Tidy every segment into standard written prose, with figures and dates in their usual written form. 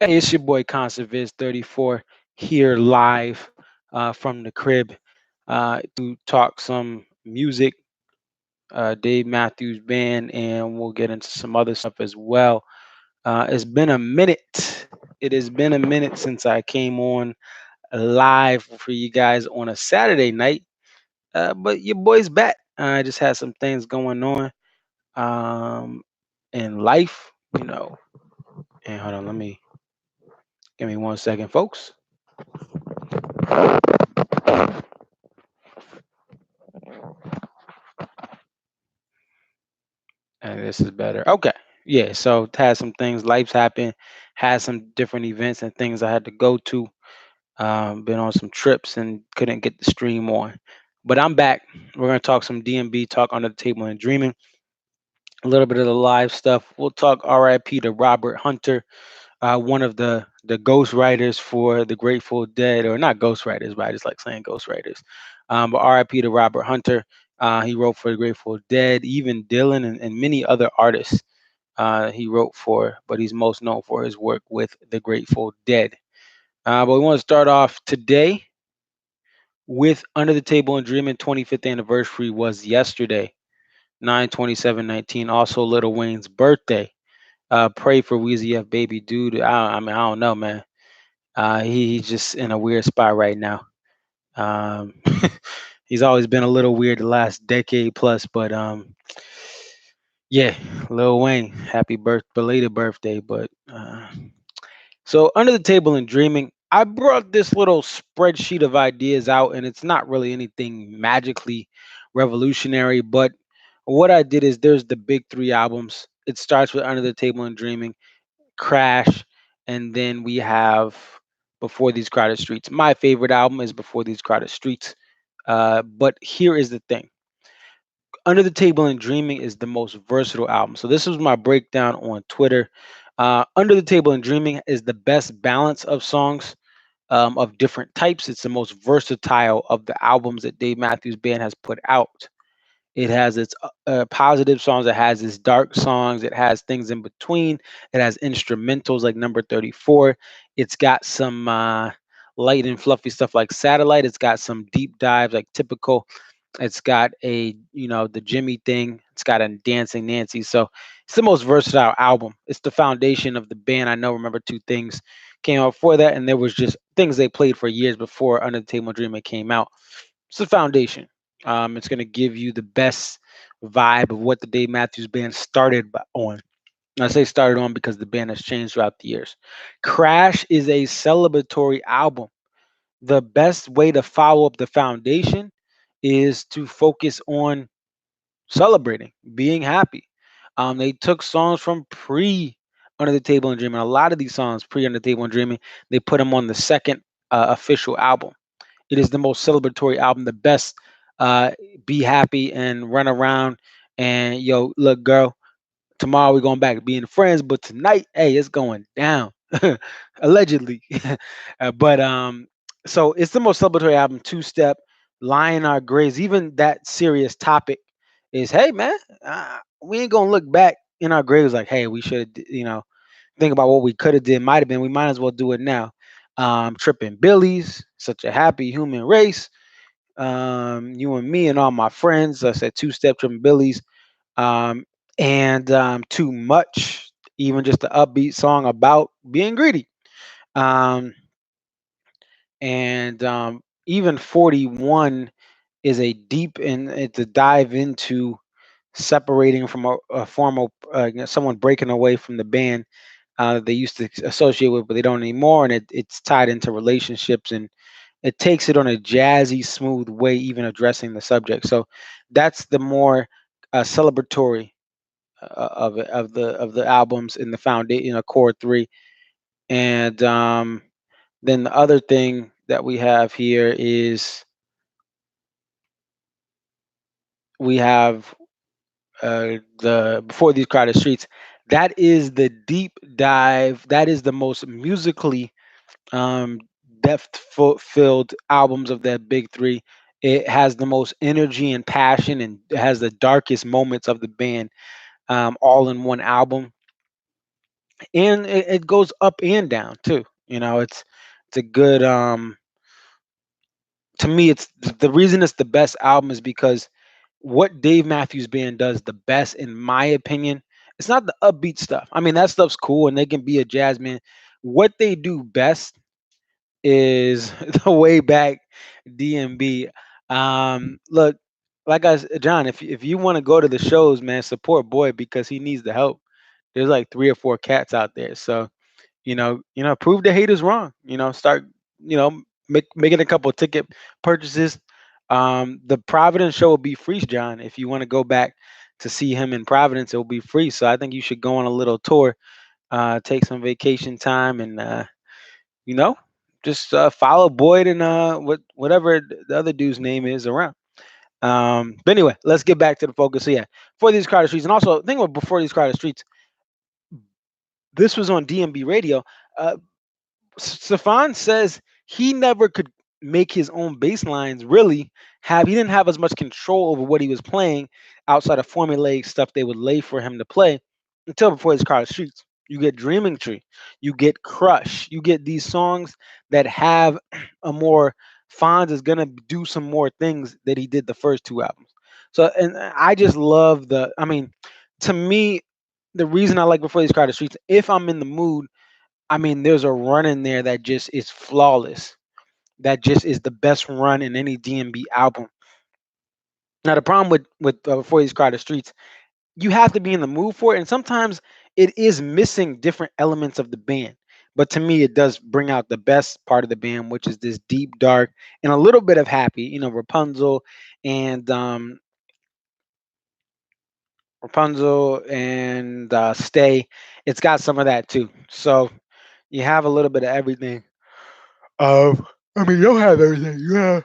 Hey, it's your boy Conserviz 34 here live from the crib to talk some music, Dave Matthews Band, and we'll get into some other stuff as well. It's been a minute. It has been a minute since I came on live for you guys on a Saturday night, but your boy's back. I just had some things going on um, in life, you know. And hold on, give me 1 second, folks. And this is better. Okay. Yeah. So had some things, life's happened, had some different events and things I had to go to. Been on some trips and couldn't get the stream on. But I'm back. We're gonna talk some DMB, talk under the table and dreaming, a little bit of the live stuff. We'll talk RIP to Robert Hunter, one of the ghost writers for the Grateful Dead, or not ghost writers, but I just like saying ghost writers. But RIP to Robert Hunter. He wrote for the Grateful Dead, even Dylan and many other artists he wrote for, but he's most known for his work with the Grateful Dead. But we want to start off today with Under the Table and Dreaming 25th anniversary was yesterday, 9/27/19. Also, Lil Wayne's birthday. Pray for Weezy F Baby Dude. I mean, I don't know, man. He's just in a weird spot right now. Um, he's always been a little weird the last decade plus, but yeah, Lil Wayne, happy belated birthday. But so under the table and dreaming, I brought this little spreadsheet of ideas out, and it's not really anything magically revolutionary. But what I did is there's the big three albums. It starts with Under the Table and Dreaming, Crash, and then we have Before These Crowded Streets. My favorite album is Before These Crowded Streets. But here is the thing. Under the Table and Dreaming is the most versatile album. So this was my breakdown on Twitter. Under the Table and Dreaming is the best balance of songs of different types. It's the most versatile of the albums that Dave Matthews Band has put out. It has its positive songs. It has its dark songs. It has things in between. It has instrumentals like Number 34. It's got some light and fluffy stuff like Satellite. It's got some deep dives like Typical. It's got the Jimmy thing. It's got a Dancing Nancy. So it's the most versatile album. It's the foundation of the band. I know. Remember, two things came out before that, and there was just things they played for years before Under the Table Dreaming came out. It's the foundation. It's going to give you the best vibe of what the Dave Matthews Band started on. And I say started on because the band has changed throughout the years. Crash is a celebratory album. The best way to follow up the foundation is to focus on celebrating, being happy. They took songs from pre Under the Table and Dreaming. A lot of these songs pre Under the Table and Dreaming, they put them on the second official album. It is the most celebratory album, the best. Uh, be happy and run around and yo, look, girl. Tomorrow we're going back to being friends, but tonight, hey, it's going down, allegedly. But so it's the most celebratory album. Two step, Lying Our Graves. Even that serious topic is, hey man, we ain't gonna look back in our graves like, hey, we should, think about what we could have did, might have been. We might as well do it now. Tripping Billies, Such a Happy Human Race. You and Me and All My Friends. I said two step Tripping Billies. Um, and Too Much, even just the upbeat song about being greedy. Um, and Even 41 is a deep and it's a dive into separating from a formal someone breaking away from the band they used to associate with, but they don't anymore, and it's tied into relationships, and it takes it on a jazzy, smooth way, even addressing the subject. So that's the more celebratory of the albums in the foundation, core three. And then the other thing that we have here is we have the Before These Crowded Streets. That is the deep dive. That is the most musically um, depth filled albums of that big three. It has the most energy and passion, and it has the darkest moments of the band all in one album. and it goes up and down too. It's a good to me. It's the reason it's the best album is because what Dave Matthews Band does the best, in my opinion, it's not the upbeat stuff. I mean, that stuff's cool and they can be a jazz man. What they do best is the way back DMB. Look, like John, if you want to go to the shows, man, support Boy because he needs the help. There's like three or four cats out there, so prove the haters wrong. Start, making a couple ticket purchases. The Providence show will be free, John. If you want to go back to see him in Providence, it will be free. So I think you should go on a little tour, take some vacation time, and you know, just follow Boyd and whatever the other dude's name is around. But anyway, let's get back to the focus. So yeah, for these crowded streets, and also think about before these crowded streets. This was on DMB Radio. Uh, Stefan says he never could make his own bass lines really he didn't have as much control over what he was playing outside of formulaic stuff they would lay for him to play until before his car streets. You get Dreaming Tree, you get Crush, you get these songs that have a more Fonz is gonna do some more things that he did the first two albums. So and I just love I mean, to me, the reason I like Before These Crowded Streets, if I'm in the mood, I mean, there's a run in there that just is flawless. That just is the best run in any DMB album. Now, the problem with Before These Crowded Streets, you have to be in the mood for it, and sometimes it is missing different elements of the band. But to me, it does bring out the best part of the band, which is this deep, dark, and a little bit of happy. Rapunzel and Stay. It's got some of that too. So you have a little bit of everything. I mean, you don't have everything. You have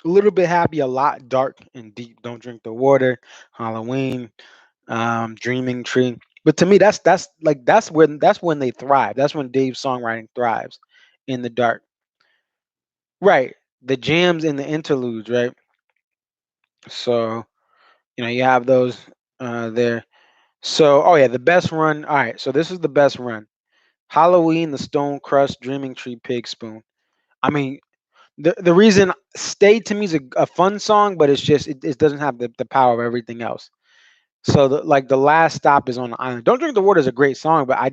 a little bit happy, a lot dark and deep. Don't drink the water, Halloween, Dreaming Tree. But to me, that's when they thrive. That's when Dave's songwriting thrives, in the dark. Right. The jams and the interludes, right? So you have those there. So oh yeah, the best run. All right. So this is the best run. Halloween, the Stone Crust, Dreaming Tree, Pig Spoon. I mean, the reason Stay to me is a fun song, but it's just it doesn't have the power of everything else. So the last stop is on the island. Don't drink the water is a great song, but I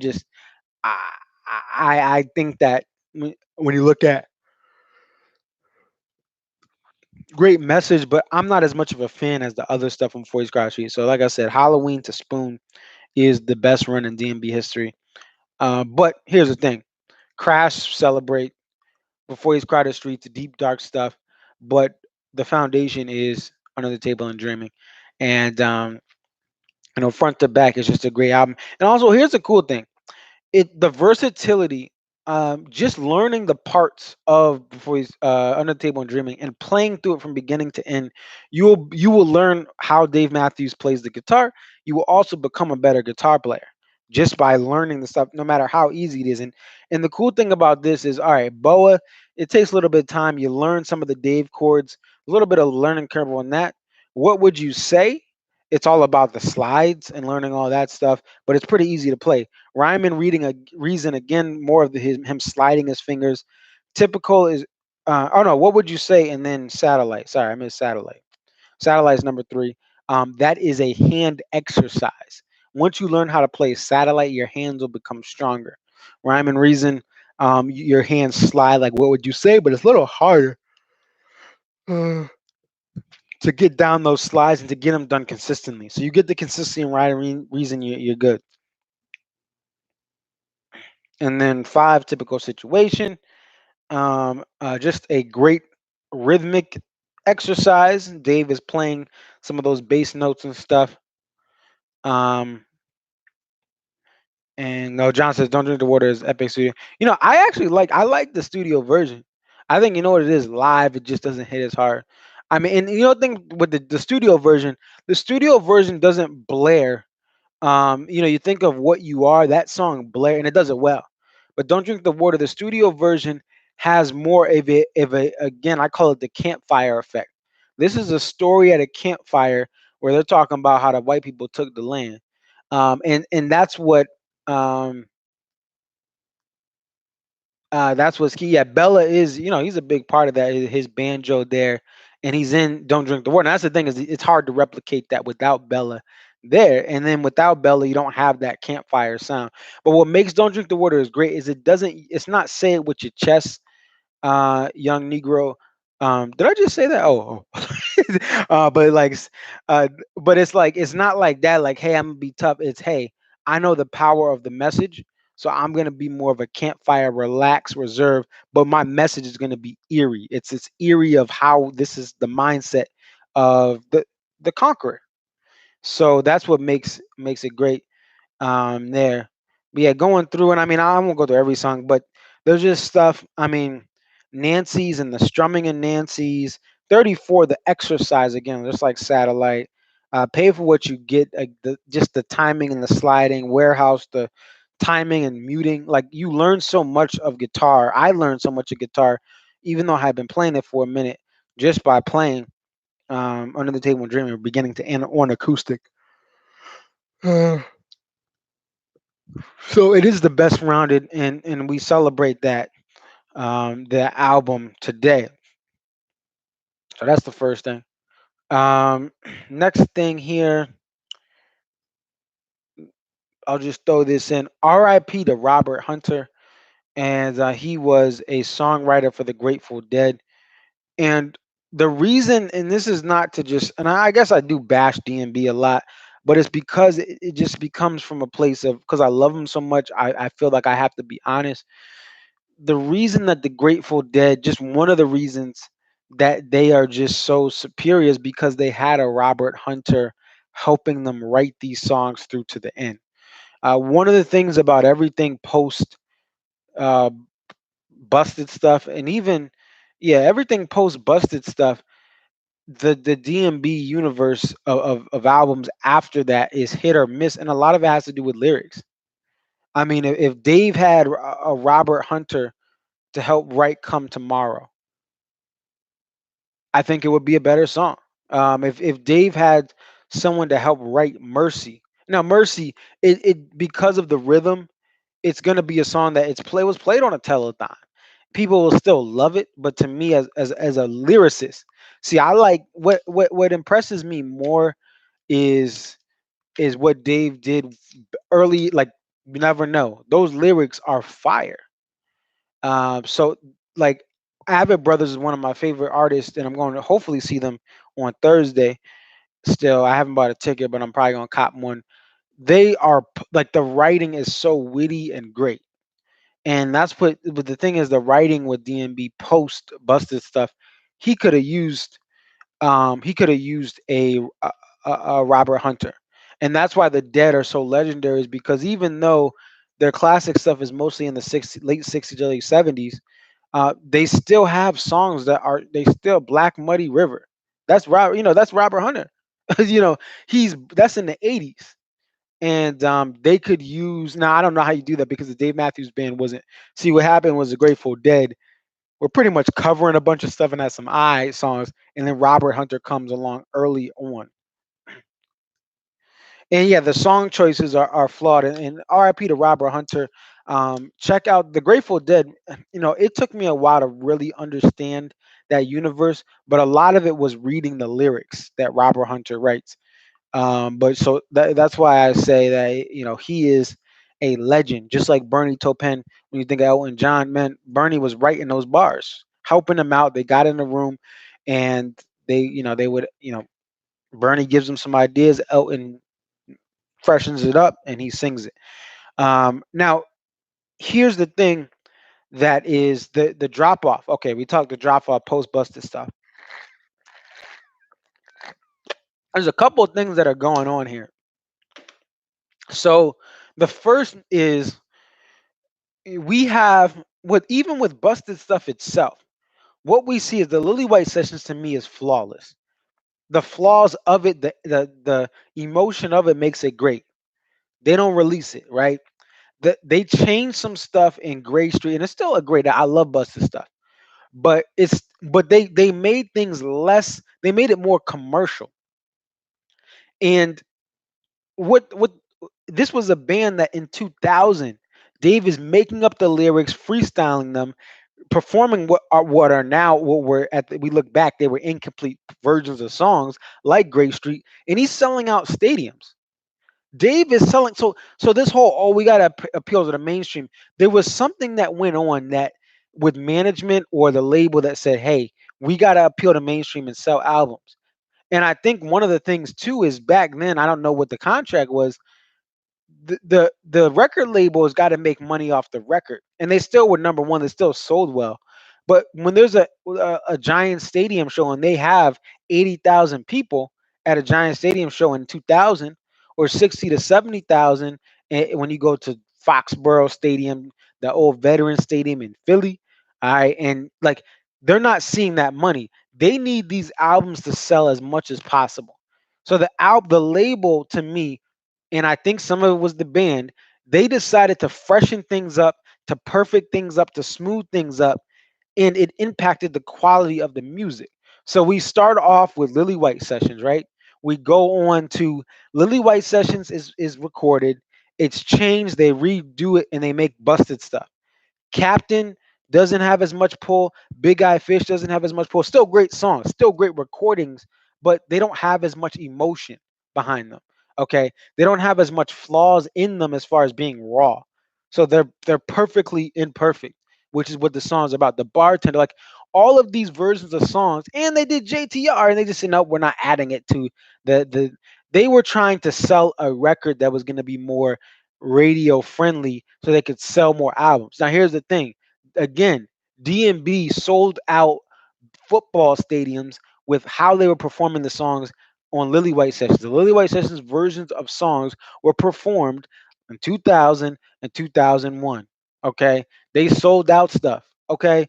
I think that when you look at great message, but I'm not as much of a fan as the other stuff on 40 Scratch Street. So like I said, Halloween to Spoon is the best run in DMB history. But here's the thing: Crash, Celebrate, Before These Crowded Streets, deep dark stuff, but the foundation is Under the Table and Dreaming, and front to back is just a great album. And also, here's the cool thing: the versatility, just learning the parts of Before He's Under the Table and Dreaming and playing through it from beginning to end, you will learn how Dave Matthews plays the guitar. You will also become a better guitar player just by learning the stuff, no matter how easy it is. And the cool thing about this is, all right, Boa, it takes a little bit of time. You learn some of the Dave chords, a little bit of learning curve on that. What would you say? It's all about the slides and learning all that stuff, but it's pretty easy to play. Ryman reading a reason again, more of him sliding his fingers. Typical is oh no, what would you say? And then Satellite. Sorry, I missed Satellite. Satellite is number three. That is a hand exercise. Once you learn how to play Satellite, your hands will become stronger. Rhyme and reason, your hands slide like what would you say, but it's a little harder uh, to get down those slides and to get them done consistently. So you get the consistency and rhyme and reason, you're good. And then five, typical situation. Just a great rhythmic exercise. Dave is playing some of those bass notes and stuff. Um, and no, John says, "Don't drink the water." Is epic studio. I like the studio version. I think you know what it is live. It just doesn't hit as hard. I mean, and think with the studio version, the studio version doesn't blare. You think of What You Are, that song Blair, and it does it well. But Don't Drink the Water, the studio version has more of a again, I call it the campfire effect. This is a story at a campfire where they're talking about how the white people took the land. And that's what Um, that's what's key. Yeah, Bella is, he's a big part of that. His banjo there, and he's in "Don't Drink the Water." And that's the thing is, it's hard to replicate that without Bella there. And then without Bella, you don't have that campfire sound. But what makes "Don't Drink the Water" is great is it doesn't. It's not say it with your chest, young Negro. Did I just say that? But uh, but it's like it's not like that. Like, hey, I'm gonna be tough. It's hey, I know the power of the message, so I'm gonna be more of a campfire, relaxed, reserved. But my message is gonna be eerie. It's eerie of how this is the mindset of the conqueror. So that's what makes it great there. But yeah, going through and I mean I won't go through every song, but there's just stuff. I mean, Nancy's and the strumming in Nancy's, 34, the exercise again, just like satellite. Pay for what you get, like just the timing and the sliding, warehouse, the timing and muting. Like you learn so much of guitar. I learned so much of guitar, even though I had been playing it for a minute, just by playing under the table and dreaming, beginning to end on acoustic. So it is the best rounded, and we celebrate that the album today. So that's the first thing. Next thing here, I'll just throw this in. R.I.P. to Robert Hunter, and he was a songwriter for the Grateful Dead. And the reason, and this is not to just, and I guess I do bash DMB a lot, but it's because it just becomes from a place of because I love him so much. I feel like I have to be honest. The reason that the Grateful Dead, just one of the reasons that they are just so superior is because they had a Robert Hunter helping them write these songs through to the end. One of the things about everything post uh, busted stuff, and even yeah, everything post busted stuff, the DMB universe of albums after that is hit or miss, and a lot of it has to do with lyrics. I mean, if Dave had a Robert Hunter to help write "Come Tomorrow," I think it would be a better song. If Dave had someone to help write "Mercy," now "Mercy," it because of the rhythm, it's gonna be a song that was played on a telethon. People will still love it, but to me, as a lyricist, see, I like what impresses me more is what Dave did early. Like you never know, those lyrics are fire. So like Avid Brothers is one of my favorite artists, and I'm going to hopefully see them on Thursday. Still, I haven't bought a ticket, but I'm probably gonna cop one. They are like the writing is so witty and great, and that's what. But the thing is, the writing with DMB post busted stuff, he could have used. He could have used a Robert Hunter, and that's why the Dead are so legendary. Is because even though their classic stuff is mostly in the late '60s, early '70s, they still have songs that are they still Black Muddy River. That's Robert, that's Robert Hunter. He's that's in the '80s, and they could use. Now I don't know how you do that because the Dave Matthews Band wasn't. See what happened was the Grateful Dead were pretty much covering a bunch of stuff and had some songs, and then Robert Hunter comes along early on. And yeah, the song choices are flawed. And RIP to Robert Hunter. Check out the Grateful Dead. It took me a while to really understand that universe, but a lot of it was reading the lyrics that Robert Hunter writes. But so that's why I say that he is a legend, just like Bernie Taupin. When you think of Elton John, man, Bernie was writing those bars, helping them out. They got in the room, and they would Bernie gives them some ideas. Elton freshens it up and he sings it. Now, here's the thing that is the drop off. Okay, we talked the drop off post busted stuff. There's a couple of things that are going on here. So the first is we have with even with busted stuff itself. What we see is the Lily White sessions to me is flawless. The flaws of it, the emotion of it makes it great. They don't release it, right? They changed some stuff in Gray Street, and it's still a great. I love busted stuff, but they made things less. They made it more commercial. And what this was a band that in 2000, Dave is making up the lyrics, freestyling them, performing what are now what were we look back, they were incomplete versions of songs like Great Street, and he's selling out stadiums. Dave is selling. So this whole, oh, we gotta appeal to the mainstream. There was something that went on that with management or the label that said, hey, we gotta appeal to mainstream and sell albums. And I think one of the things too is back then, I don't know what the contract was, the record label has got to make money off the record, and they still were number one. They still sold well, but when there's a giant stadium show and they have 80,000 people at a giant stadium show in 2000, or 60 to 70,000 when you go to Foxborough Stadium, the old Veterans Stadium in Philly, all right, and like they're not seeing that money. They need these albums to sell as much as possible. So the label to me, and I think some of it was the band, they decided to freshen things up, to perfect things up, to smooth things up, and it impacted the quality of the music. So we start off with Lily White Sessions, right? We go on to Lily White Sessions is recorded, it's changed, they redo it, and they make busted stuff. Captain doesn't have as much pull. Big Eye Fish doesn't have as much pull. Still great songs, still great recordings, but they don't have as much emotion behind them. Okay, they don't have as much flaws in them as far as being raw. So they're perfectly imperfect, which is what the song's about. The bartender, like all of these versions of songs, and they did JTR, and they just said no, we're not adding it to the. They were trying to sell a record that was going to be more radio friendly so they could sell more albums. Now here's the thing. Again, DMB sold out football stadiums with how they were performing the songs on Lily White Sessions. The Lily White Sessions versions of songs were performed in 2000 and 2001. Okay? They sold out stuff. Okay?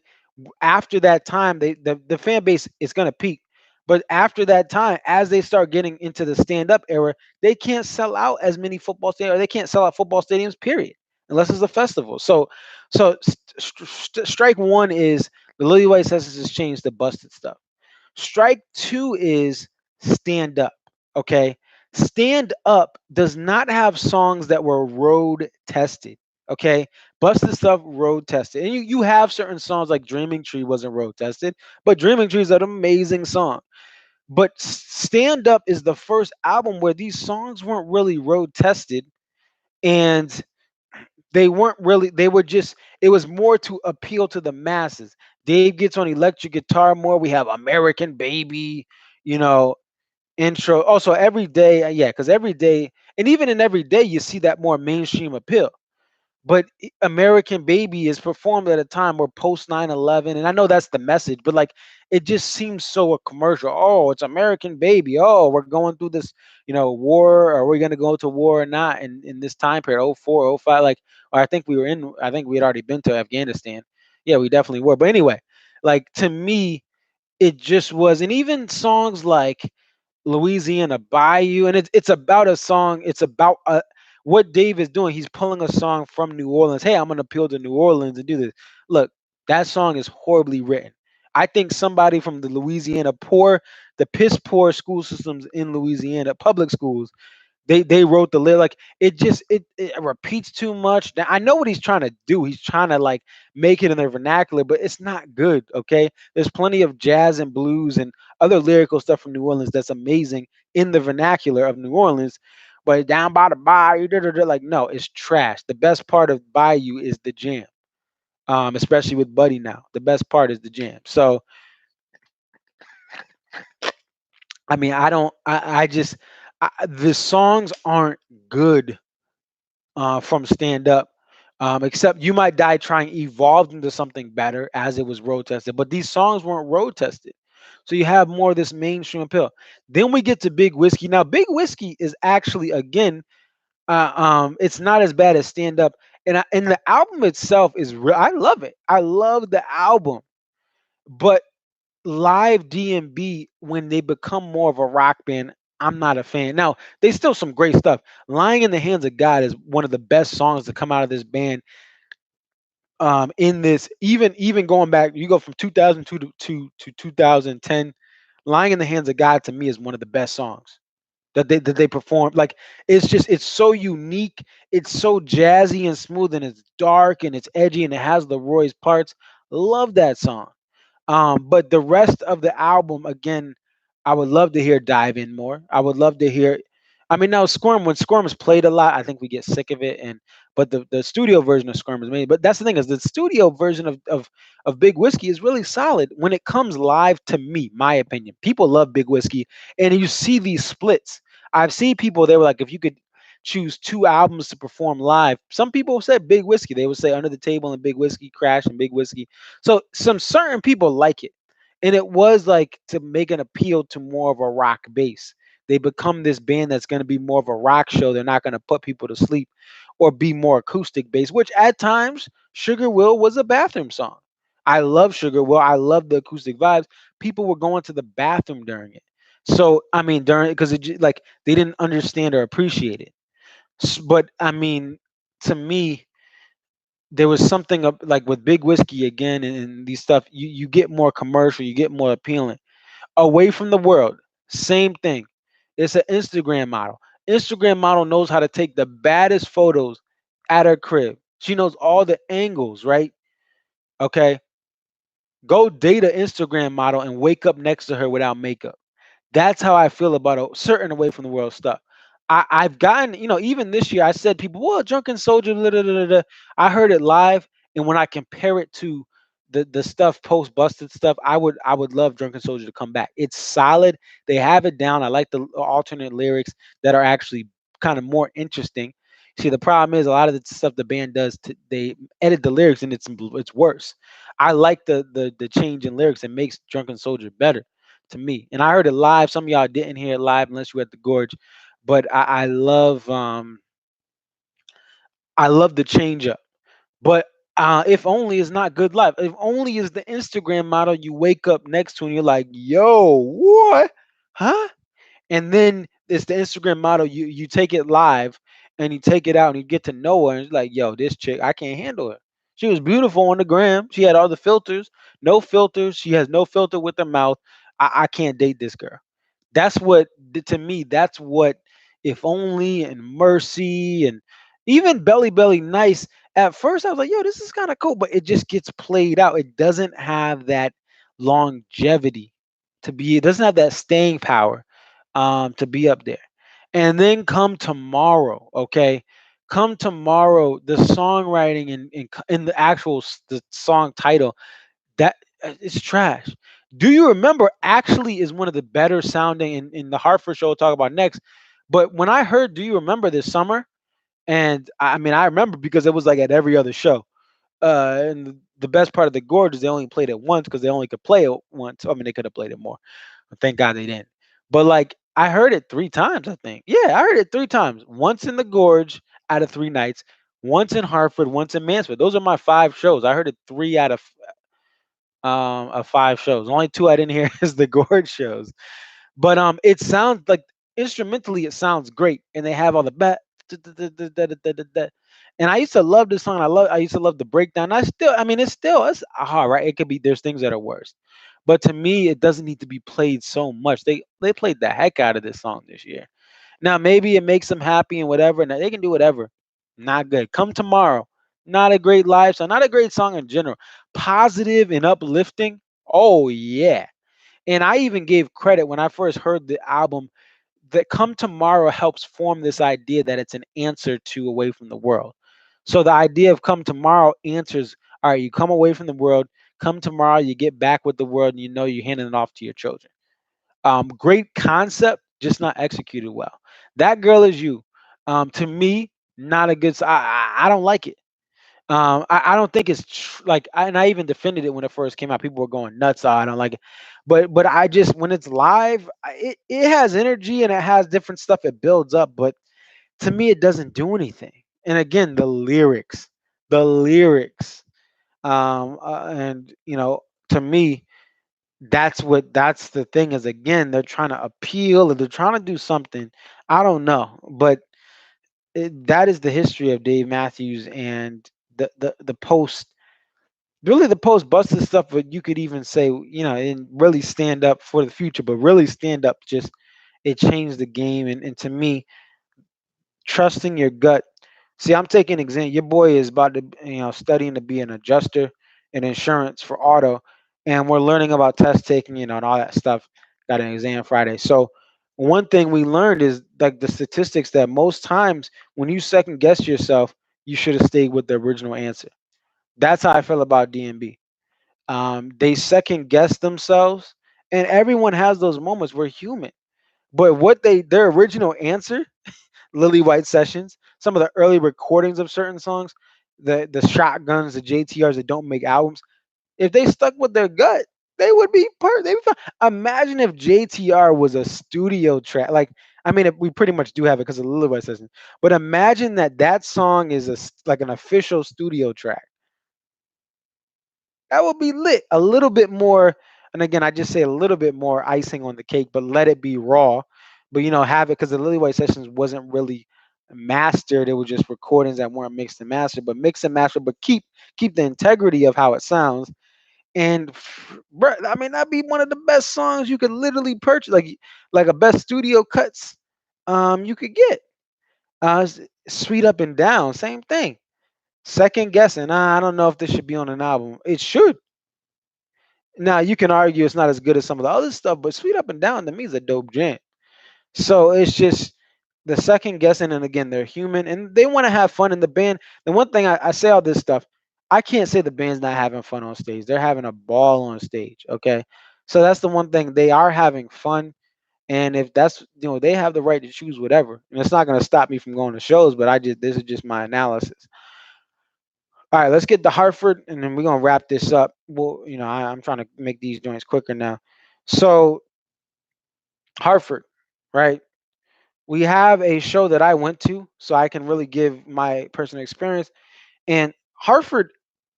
After that time, the fan base is going to peak. But after that time, as they start getting into the stand up era, they can't sell out as many football stadiums, or they can't sell out football stadiums, period, unless it's a festival. So strike one is the Lily White Sessions has changed the busted stuff. Strike two is stand up. Okay. Stand up does not have songs that were road tested. Okay. Busted stuff road tested. And you have certain songs like Dreaming Tree wasn't road tested, but Dreaming Tree is an amazing song. But Stand Up is the first album where these songs weren't really road tested, and they weren't really, they were just, it was more to appeal to the masses. Dave gets on electric guitar more. We have American Baby, you know, intro. Also, Every Day, yeah, because Every Day, and even in Every Day, you see that more mainstream appeal. But American Baby is performed at a time where post 9/11, and I know that's the message, but like it just seems so a commercial. Oh, it's American Baby. Oh, we're going through this, war. Are we going to go to war or not in this time period? Oh 04, oh 05, like, or I think we had already been to Afghanistan. Yeah, we definitely were. But anyway, like to me, it just was, and even songs like Louisiana Bayou, and it's about a song. It's about what Dave is doing. He's pulling a song from New Orleans. Hey, I'm gonna appeal to New Orleans and do this. Look, that song is horribly written. I think somebody from the the piss poor school systems in Louisiana, public schools, they wrote the lyric. Like it repeats too much. Now, I know what he's trying to do. He's trying to like make it in their vernacular, but it's not good. Okay, there's plenty of jazz and blues and other lyrical stuff from New Orleans that's amazing in the vernacular of New Orleans. But down by the bayou, like no, it's trash. The best part of Bayou is the jam. Especially with Buddy now, the best part is the jam. So I mean, I don't. I just the songs aren't good from stand up. Except You Might Die Trying evolved into something better as it was road tested, but these songs weren't road tested. So you have more of this mainstream appeal. Then we get to Big Whiskey. Now, Big Whiskey is actually again, it's not as bad as stand up, and the album itself is real. I love it. I love the album, but live DMB when they become more of a rock band, I'm not a fan. Now, they still some great stuff. Lying in the Hands of God is one of the best songs to come out of this band. In this, even going back, you go from 2002 to 2010. Lying in the Hands of God to me is one of the best songs. that they perform. Like it's so unique, it's so jazzy and smooth, and it's dark and it's edgy and it has the Roy's parts. Love that song. But the rest of the album, again, I would love to hear dive in more. I would love to hear. I mean, now Squirm, when Squirm is played a lot, I think we get sick of it. And but the studio version of Squirm is made. But that's the thing, is the studio version of Big Whiskey is really solid when it comes live. To me, my opinion, people love Big Whiskey, and you see these splits. I've seen people, they were like, if you could choose two albums to perform live, some people said Big Whiskey. They would say Under the Table and Big Whiskey, Crash and Big Whiskey. So some certain people like it. And it was like to make an appeal to more of a rock base. They become this band that's going to be more of a rock show. They're not going to put people to sleep or be more acoustic based, which at times Sugar Will was a bathroom song. I love Sugar Will. I love the acoustic vibes. People were going to the bathroom during it. So I mean, during, because like they didn't understand or appreciate it. But I mean, to me, there was something up, like with Big Whiskey again, and these stuff. You get more commercial, you get more appealing. Away from the world, same thing. It's an Instagram model. Instagram model knows how to take the baddest photos at her crib. She knows all the angles, right? Okay, go date an Instagram model and wake up next to her without makeup. That's how I feel about a certain Away from the World stuff. I've gotten, even this year, I said people, well, Drunken Soldier, da, da, da, da, da." I heard it live, and when I compare it to the stuff post busted stuff, I would love Drunken Soldier to come back. It's solid. They have it down. I like the alternate lyrics that are actually kind of more interesting. See, the problem is a lot of the stuff the band does, they edit the lyrics and it's worse. I like the change in lyrics. It makes Drunken Soldier better to me. And I heard it live. Some of y'all didn't hear it live unless you were at the Gorge. But I love the change up. But if only is not good live. If only is the Instagram model you wake up next to and you're like, yo, what? Huh? And then it's the Instagram model. You take it live and you take it out and you get to know her and it's like, yo, this chick, I can't handle her. She was beautiful on the gram. She had all the filters, no filters. She has no filter with her mouth. I can't date this girl. That's what, to me, that's what If Only and Mercy and even Belly Belly Nice. At first I was like, yo, this is kind of cool, but it just gets played out. It doesn't have that longevity to be, it doesn't have that staying power to be up there. And then Come Tomorrow, okay? Come Tomorrow, the songwriting and the actual the song title, that it's trash. Do You Remember actually is one of the better sounding in the Hartford show we'll talk about next. But when I heard Do You Remember this summer, and I mean, I remember because it was like at every other show. And the best part of the Gorge is they only played it once because they only could play it once. I mean, they could have played it more. But thank God they didn't. But like, I heard it three times, I think. Yeah, I heard it three times. Once in the Gorge out of 3 nights, once in Hartford, once in Mansfield. Those are my 5 shows. I heard it three out of 5 shows. Only two I didn't hear is the Gorge shows. But it sounds like instrumentally it sounds great, and they have all the and I used to love this song. I used to love the breakdown. I mean, it's hard, right? It could be, there's things that are worse, but to me, it doesn't need to be played so much. They played the heck out of this song this year. Now maybe it makes them happy and whatever, and they can do whatever. Not good. Come Tomorrow, not a great live song, not a great song in general. Positive and uplifting. Oh yeah. And I even gave credit when I first heard the album that Come Tomorrow helps form this idea that it's an answer to Away from the World. So the idea of Come Tomorrow answers, all right, you come away from the world, come tomorrow, you get back with the world, and you know you're handing it off to your children. Great concept, just not executed well. That Girl Is You, to me, not a good. I don't like it. I don't think it's and I even defended it when it first came out. People were going nuts. Oh, I don't like it, but I just, when it's live, it has energy and it has different stuff. It builds up, but to me, it doesn't do anything. And again, the lyrics, and to me, that's the thing, is again, they're trying to appeal or they're trying to do something. I don't know, but that is the history of Dave Matthews and the post, really the post busted stuff. But you could even say, and really stand up for the future, but really stand up just it changed the game. And to me, trusting your gut. See, I'm taking exam. Your boy is about to, studying to be an adjuster in insurance for auto, and we're learning about test taking, and all that stuff. Got an exam Friday. So one thing we learned is like the statistics that most times when you second guess yourself, you should have stayed with the original answer. That's how I feel about DMB. They second guess themselves, and everyone has those moments. We're human, but their original answer, Lily White Sessions, some of the early recordings of certain songs, the shotguns, the JTRs that don't make albums, if they stuck with their gut, they would be They'd be fine. Imagine if JTR was a studio track. Like, I mean, we pretty much do have it because of the Lily White Sessions. But imagine that song is like an official studio track. That would be lit. A little bit more, and again, I just say a little bit more icing on the cake, but let it be raw. But have it because the Lily White Sessions wasn't really mastered. It was just recordings that weren't mixed and mastered, but mix and master, but keep the integrity of how it sounds. And bruh, I mean, that'd be one of the best songs you could literally purchase, like a best studio cuts you could get. Sweet Up and Down, same thing. Second guessing. I don't know if this should be on an album. It should. Now you can argue it's not as good as some of the other stuff, but Sweet Up and Down to me is a dope jam. So it's just the second guessing, and again, they're human and they want to have fun in the band. The one thing I say all this stuff, I can't say the band's not having fun on stage. They're having a ball on stage. Okay. So that's the one thing. They are having fun. And if that's they have the right to choose whatever. And it's not gonna stop me from going to shows, but this is just my analysis. All right, let's get to Hartford, and then we're gonna wrap this up. Well, I'm trying to make these joints quicker now. So Hartford, right? We have a show that I went to, so I can really give my personal experience. And Hartford,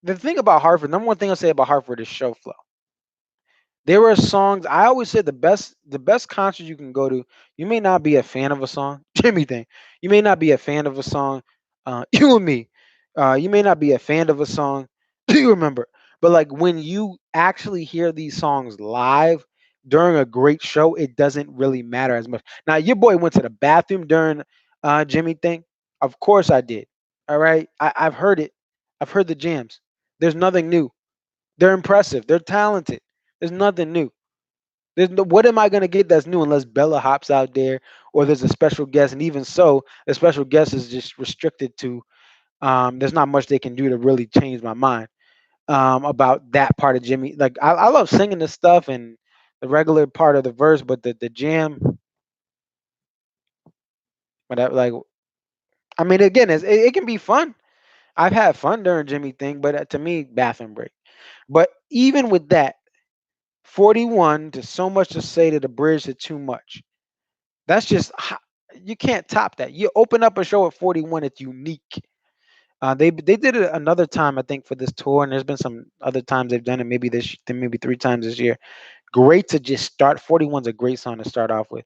the thing about Hartford, number one thing I'll say about Hartford is show flow. There were songs I always said the best concert you can go to. You may not be a fan of a song, Jimmy thing. You may not be a fan of a song, you and me. You may not be a fan of a song. Do you remember? But like when you actually hear these songs live during a great show, it doesn't really matter as much. Now your boy went to the bathroom during Jimmy thing. Of course I did. All right, I've heard it. I've heard the jams. There's nothing new. They're impressive. They're talented. There's nothing new. What am I gonna get that's new unless Bella hops out there or there's a special guest, and even so, the special guest is just restricted to. There's not much they can do to really change my mind about that part of Jimmy. Like I love singing this stuff and the regular part of the verse, but the jam, whatever. Like I mean, again, it can be fun. I've had fun during Jimmy thing, but to me, bathroom break. But even with that, 41 to so much to say to the bridge to too much. That's just you can't top that. You open up a show at 41, it's unique. They did it another time I think for this tour, and there's been some other times they've done it. Maybe 3 times this year. Great to just start. 41's a great song to start off with.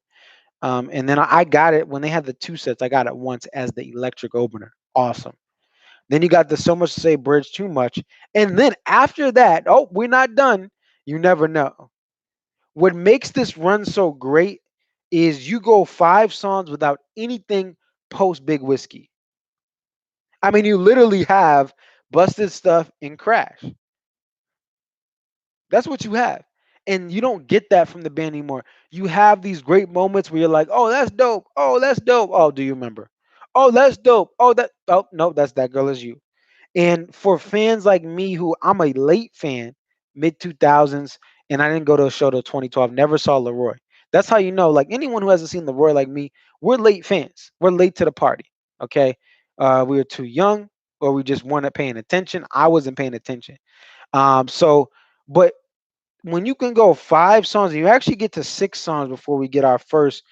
And then I got it when they had the two sets. I got it once as the electric opener. Awesome. Then you got the so much to say bridge too much, and then after that, oh, we're not done. You never know. What makes this run so great is you go 5 songs without anything post Big Whiskey. I mean, you literally have Busted Stuff and Crash. That's what you have. And you don't get that from the band anymore. You have these great moments where you're like, oh, that's dope. Oh, that's dope. Oh, do you remember? Oh, that's dope. Oh, no, that's That Girl Is You. And for fans like me, who I'm a late fan, mid 2000s, and I didn't go to a show till 2012, never saw Leroy. That's how you know, like anyone who hasn't seen Leroy like me, we're late fans. We're late to the party. Okay. We were too young or we just weren't paying attention. I wasn't paying attention. But when you can go 5 songs, and you actually get to 6 songs before we get our first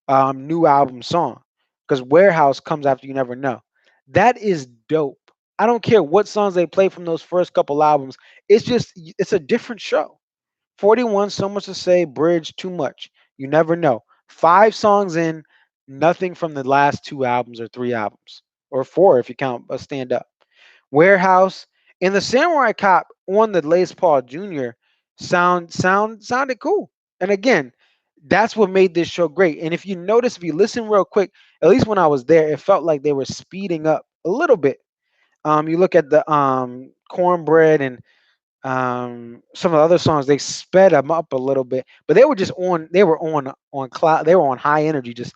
new album song, because Warehouse comes after You Never Know. That is dope. I don't care what songs they play from those first couple albums. It's a different show. 41, so much to say, bridge, too much. You never know. 5 songs in, nothing from the last 2 albums or 3 albums, or 4 if you count a stand up. Warehouse and the Samurai Cop on the Les Paul Jr. sounded cool. And again, That's what made this show great. And if you notice, if you listen real quick, at least when I was there, it felt like they were speeding up a little bit. You look at the cornbread and some of the other songs, they sped them up a little bit, but they were just on. They were on cloud. They were on high energy, just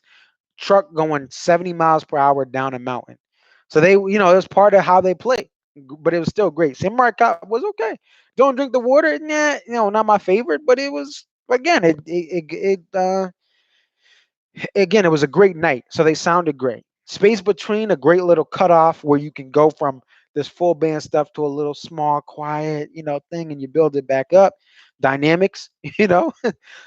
truck going 70 miles per hour down a mountain. So they, it was part of how they play, but it was still great. Samurai Cop was okay. Don't drink the water, nah, not my favorite, but it was again, again, it was a great night. So they sounded great. Space Between, a great little cutoff where you can go from this full band stuff to a little small, quiet, thing, and you build it back up. Dynamics,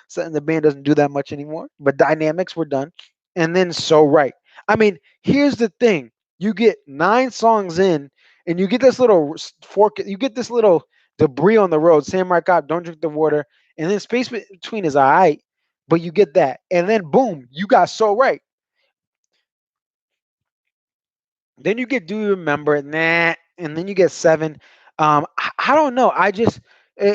something the band doesn't do that much anymore, but Dynamics were done. And then So Right. I mean, here's the thing: you get 9 songs in, and you get this little fork, you get this little debris on the road. Samurai Cop, Don't Drink the Water, and then Space Between is all right, but you get that, and then boom, you got So Right. Then you get Do You Remember? Nah, and then you get Seven. I don't know.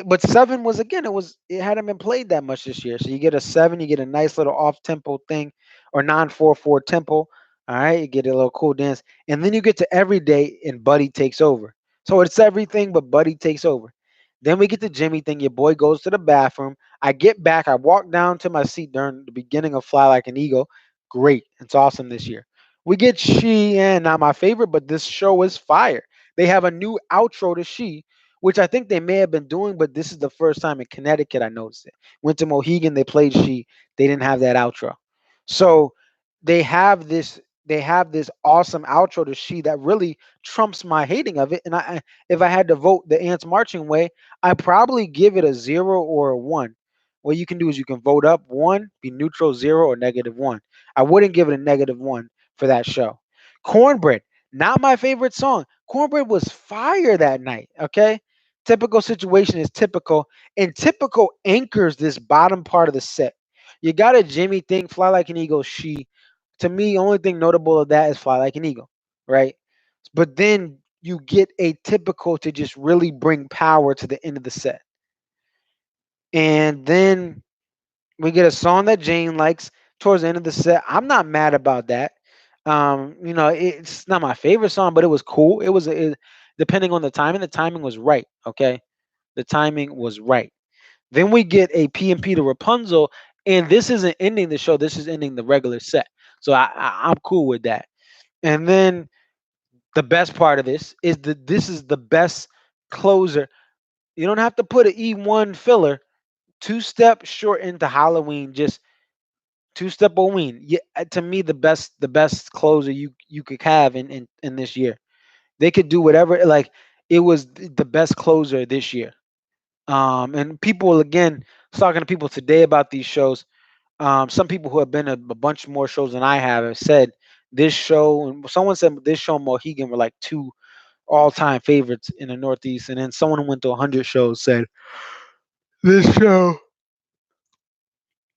But Seven was again. It hadn't been played that much this year, so you get a seven. You get a nice little off tempo thing, or 9/4/4 tempo. All right, you get a little cool dance, and then you get to Every Day, and Buddy takes over. So it's everything, but Buddy takes over. Then we get the Jimmy thing. Your boy goes to the bathroom. I get back. I walk down to my seat during the beginning of Fly Like an Eagle. Great. It's awesome this year. We get She, and not my favorite, but this show is fire. They have a new outro to She, which I think they may have been doing, but this is the first time in Connecticut I noticed it. Went to Mohegan, they played She. They didn't have that outro. So they have this they have this awesome outro to She that really trumps my hating of it. And if I had to vote the Ants Marching Way, I probably give it a 0 or a 1. What you can do is you can vote up 1, be neutral 0 or -1. I wouldn't give it a -1 for that show. Cornbread, not my favorite song. Cornbread was fire that night. Okay. Typical Situation is typical, and typical anchors this bottom part of the set. You got a Jimmy thing, Fly Like an Eagle, She. To me, only thing notable of that is Fly Like an Eagle, right? But then you get a typical to just really bring power to the end of the set. And then we get a song that Jane likes towards the end of the set. I'm not mad about that. It's not my favorite song, but it was cool. Depending on the timing was right. Okay, the timing was right. Then we get a P&P to Rapunzel, and this isn't ending the show. This is ending the regular set. So I'm cool with that. And then the best part of this is that this is the best closer. You don't have to put an E1 filler. Two-step short into Halloween, just two-step Halloween. Yeah, to me, the best closer you could have in this year. They could do whatever. Like, it was the best closer this year. And people, again, talking to people today about these shows. Some people who have been a bunch more shows than I have said this show. And someone said this show and Mohegan were like two all-time favorites in the Northeast. And then someone who went to 100 shows said this show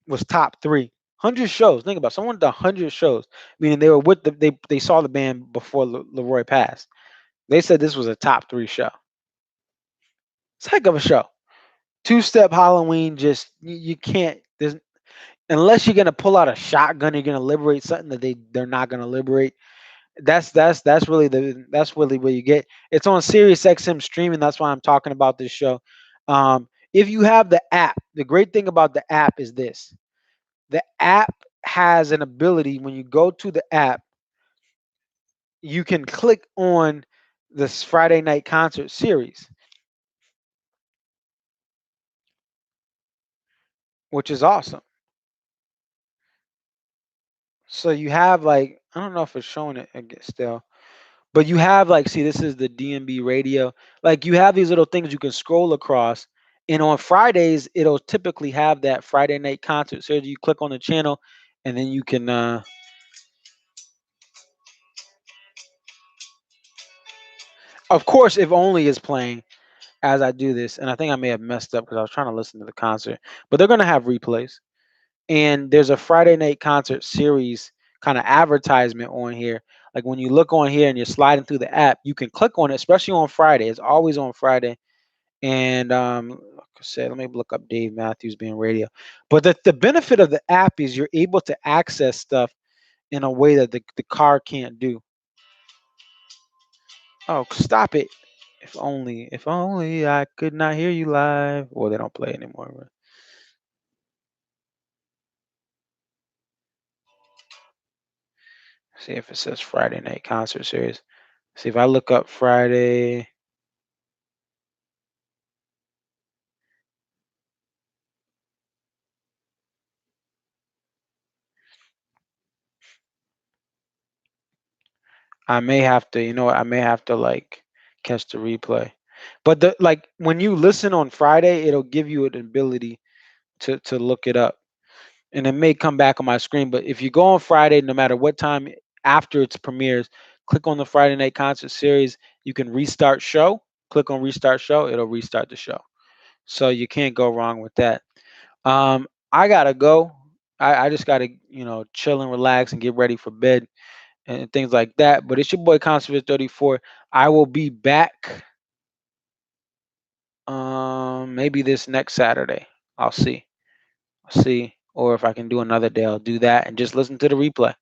was top three. 100 shows. Think about it. Someone did 100 shows, meaning they were with they saw the band before Leroy passed. They said this was a top three show. It's a heck of a show. Two-step Halloween, just you can't. There's unless you're gonna pull out a shotgun, you're gonna liberate something that they're not gonna liberate. That's really where you get. It's on Sirius XM streaming. That's why I'm talking about this show. If you have the app, the great thing about the app is this: the app has an ability. When you go to the app, you can click on this Friday night concert series, which is awesome. So you have like I don't know if it's showing it still. But you have like, see, this is the DMV Radio. Like you have these little things you can scroll across, and on Fridays it'll typically have that Friday night concert. So you click on the channel, and then you can. Of course, if only is playing as I do this, and I think I may have messed up because I was trying to listen to the concert. But they're gonna have replays, and there's a Friday night concert series kind of advertisement on here. Like when you look on here and you're sliding through the app, you can click on it, especially on Friday. It's always on Friday. And Say, let me look up Dave Matthews Band Radio. But the benefit of the app is you're able to access stuff in a way that the car can't do. Oh, stop it. If only I could not hear you live. Well, they don't play anymore. But see if it says Friday night concert series. See if I look up Friday. I may have to, you know what? I may have to like catch the replay. But the like when you listen on Friday, it'll give you an ability to look it up. And it may come back on my screen. But if you go on Friday, no matter what time after its premieres, click on the Friday night concert series. You can restart show. Click on restart show. It'll restart the show. So you can't go wrong with that. I gotta go. I just gotta chill and relax and get ready for bed and things like that. But it's your boy Conservative 34. I will be back maybe this next Saturday. I'll see. I'll see. Or if I can do another day, I'll do that and just listen to the replay.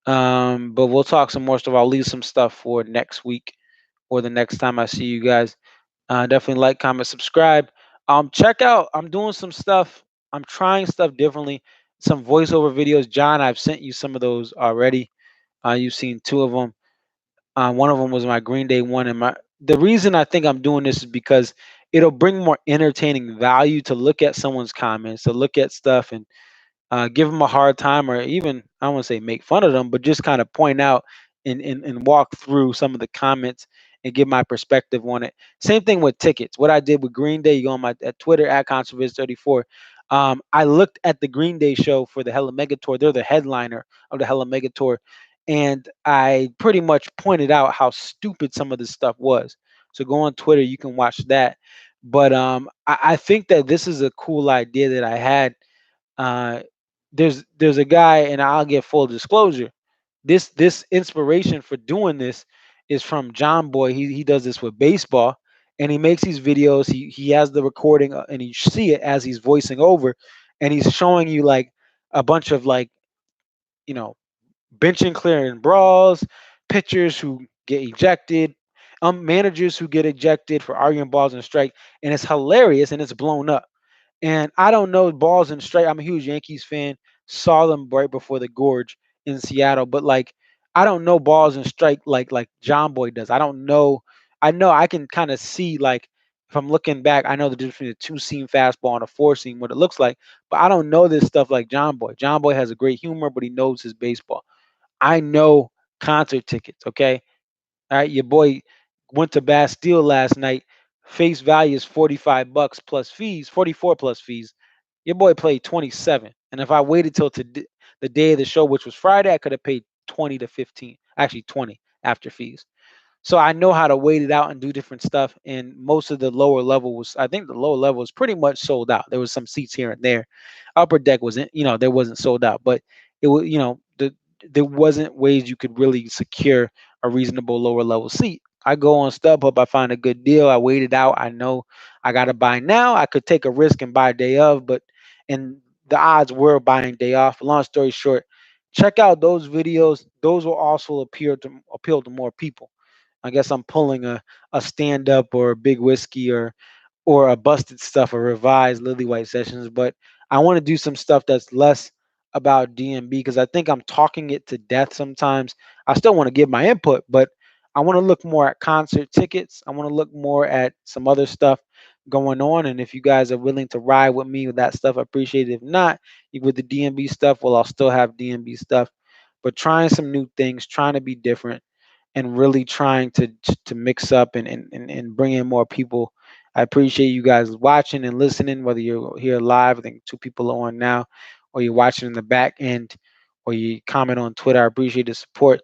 But we'll talk some more stuff. I'll leave some stuff for next week or the next time I see you guys. Definitely like, comment, subscribe. Check out. I'm doing some stuff. I'm trying stuff differently. Some voiceover videos. John, I've sent you some of those already. You've seen two of them. One of them was my Green Day one, and the reason I think I'm doing this is because it'll bring more entertaining value to look at someone's comments, to look at stuff, and give them a hard time, or even I don't want to say make fun of them, but just kind of point out and walk through some of the comments and give my perspective on it. Same thing with tickets. What I did with Green Day, you go on my at Twitter at Controviz34. I looked at the Green Day show for the Hella Mega Tour. They're the headliner of the Hella Mega Tour, and I pretty much pointed out how stupid some of this stuff was. So go on Twitter, you can watch that. But I think that this is a cool idea that I had. uh, there's a guy, and I'll get full disclosure. This inspiration for doing this is from John Boy. He does this with baseball, and he makes these videos. He has the recording, and you see it as he's voicing over, and he's showing you like a bunch of like you know benching clearing brawls, pitchers who get ejected, managers who get ejected for arguing balls and strike, and it's hilarious and it's blown up. And I don't know balls and strike. I'm a huge Yankees fan. Saw them right before the Gorge in Seattle, but like I don't know balls and strike like John Boy does. I don't know. I know I can kind of see like if I'm looking back, I know the difference between a two seam fastball and a four seam, what it looks like. But I don't know this stuff like John Boy. John Boy has a great humor, but he knows his baseball. I know concert tickets. Okay, all right, your boy went to Bastille last night. Face value is $45 plus fees, 44 plus fees. Your boy played 27. And if I waited till the day of the show, which was Friday, I could have paid 20 to 15, actually 20 after fees. So I know how to wait it out and do different stuff. And most of the lower level was, I think the lower level was pretty much sold out. There was some seats here and there. Upper deck wasn't, there wasn't sold out, but it was, there wasn't ways you could really secure a reasonable lower level seat. I go on StubHub, I find a good deal. I wait it out. I know I got to buy now. I could take a risk and buy day of, but and the odds were buying day off. Long story short, check out those videos. Those will also appeal to more people. I guess I'm pulling a stand up or a big whiskey or a busted stuff or revised Lily White sessions, but I want to do some stuff that's less about DMB because I think I'm talking it to death sometimes. I still want to give my input, but I want to look more at concert tickets. I want to look more at some other stuff going on. And if you guys are willing to ride with me with that stuff, I appreciate it. If not, with the DMB stuff, well, I'll still have DMB stuff. But trying some new things, trying to be different and really trying to mix up and bring in more people. I appreciate you guys watching and listening, whether you're here live, I think two people are on now, or you're watching in the back end, or you comment on Twitter. I appreciate the support.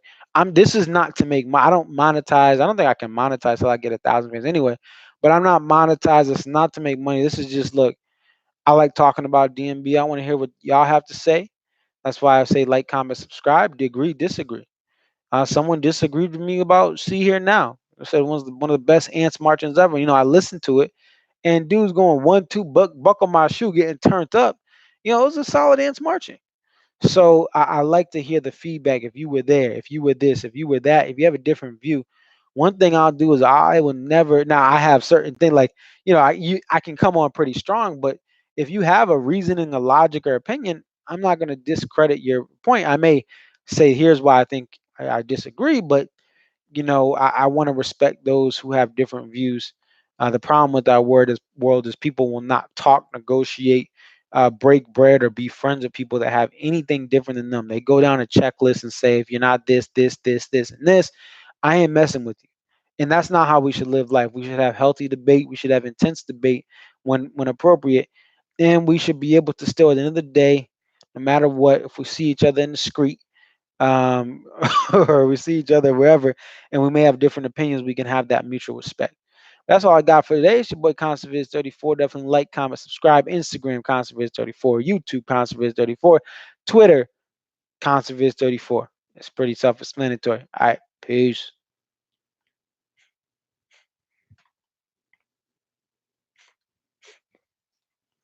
This is not to make I don't monetize. I don't think I can monetize till I get 1,000 fans anyway. But I'm not monetized. It's not to make money. This is just look. I like talking about DMB. I want to hear what y'all have to say. That's why I say like, comment, subscribe. Agree, disagree. Someone disagreed with me about "See Here Now." I said one of the best Ants marchings ever. I listened to it, and dudes going 1-2 buckle my shoe, getting turned up. It was a solid ants marching. So I like to hear the feedback. If you were there, if you were this, if you were that, if you have a different view. One thing I'll do is I will never. Now I have certain things like I can come on pretty strong, but if you have a reasoning, a logic, or opinion, I'm not going to discredit your point. I may say here's why I think I disagree, but I want to respect those who have different views. The problem with our world is people will not talk, negotiate, break bread, or be friends with people that have anything different than them. They go down a checklist and say, if you're not this, this, this, this, and this, I ain't messing with you. And that's not how we should live life. We should have healthy debate. We should have intense debate when appropriate. And we should be able to still, at the end of the day, no matter what, if we see each other in the street, um, or we see each other wherever, and we may have different opinions, we can have that mutual respect. That's all I got for today. It's your boy Conserviz34. Definitely like, comment, subscribe. Instagram Conserviz34, YouTube Conserviz34, Twitter Conserviz34. It's pretty self-explanatory. All right, peace.